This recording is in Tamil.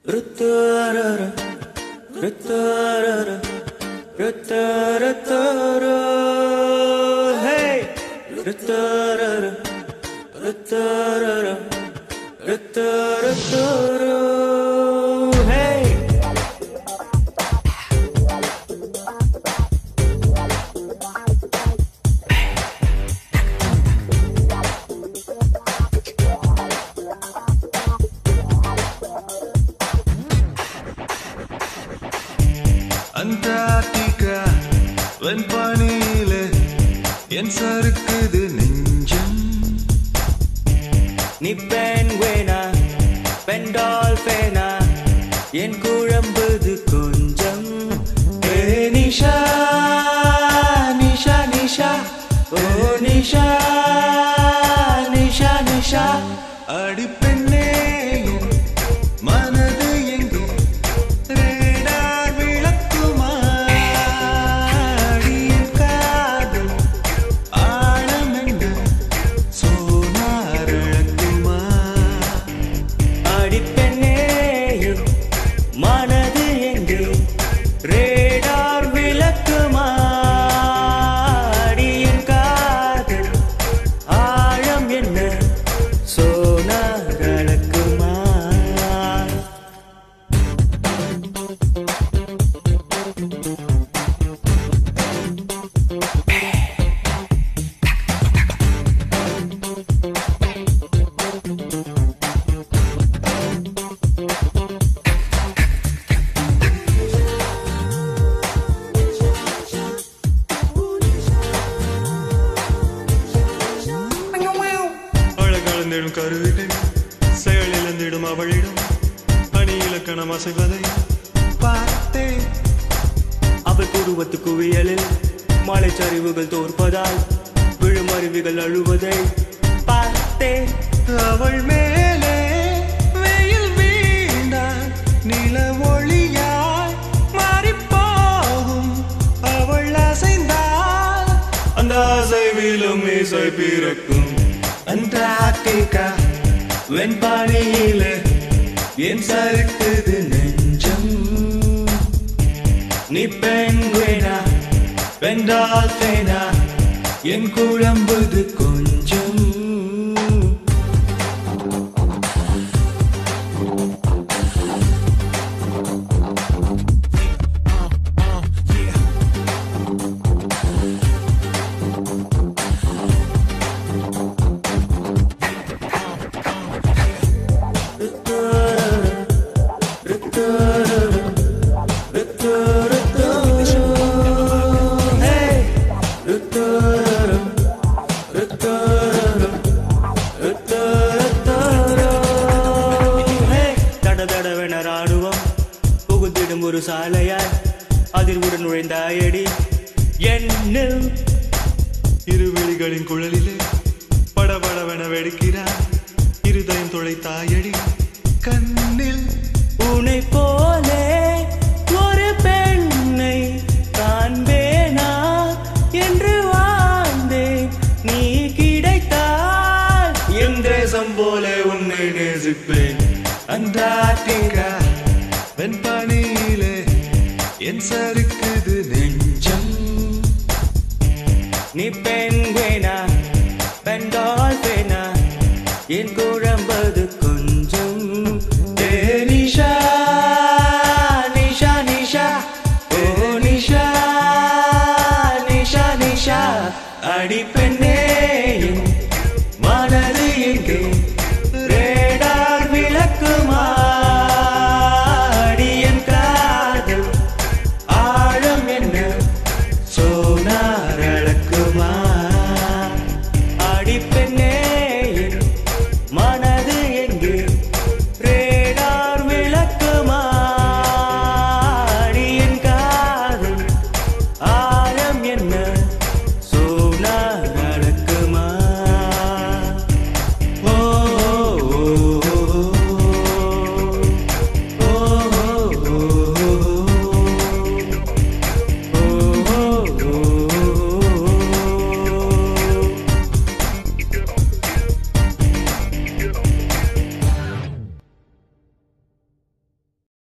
Rutarara, rutarara, rutaratara. Hey, rutarara, rutarara, rutaratara. Hey. Antarctica வெண்பனியிலே என் சறுக்குது நெஞ்சம். நீ பெண்வேனா பெண்டால்பேனா என் குழம்புது கொஞ்சம். ஏ நிஷா நிஷா நிஷா ஓ நிஷா நிஷா நிஷா. அடி பெண்ணே என் மனது எங்கே ரேடார் விளக்குமா? அடியின் காதல் ஆழமென்று சோனார் இழக்குமா? அடிப்பெண்ணே என் மனது எங்கே ரேடார் விளக்குமா? அடியின் காதல் ஆழம் என்ன சோனார் விளக்குமா? அழகழந்திடும் கருவிகள் செயலிழந்திடும் அவளிடம் அணி இலக்கணம் அசைவதை பார்த்தேன். அவள் குருவத்து குவியலில் மலைச்சரிவுகள் தோற்பதால் விழும் அருவிகள் அழுவதை பார்த்தேன். அவள் மேலே வெயில் வீழ்ந்தால் நில ஒளியாய் மாறிப்போகும். அவள் அசைந்தால் அந்த அசைவிலும் இசை பிறக்கும். அண்டார்டிகா வெண்பனியிலே என் சறுக்குது நெஞ்சம். நீ பெண்வேனா பெண்டால்பேனா என் குழம்புது கொஞ்சம். ராணுவம் புகுந்திடும் ஒரு சாலையாய் அதில் உடன் நுழைந்தாயடி என்னில். இருவிழிகளின் குழலிலே படபடவென வெடிக்கிறார் இருதயம் தொலைத்தாயடி கண்ணில். உன்னை போலே ஒரு பெண்ணை காண்பேனா என்று வாழ்ந்தேன். நீ கிடைத்தால் என் தேசம் போல உன்னை நேசிப்பேன். அண்டார்டிகா வெண்பனியிலே என் சறுக்குது நெஞ்சம். நீ பெண்வேனா பெண்டால்பேனா என் கூட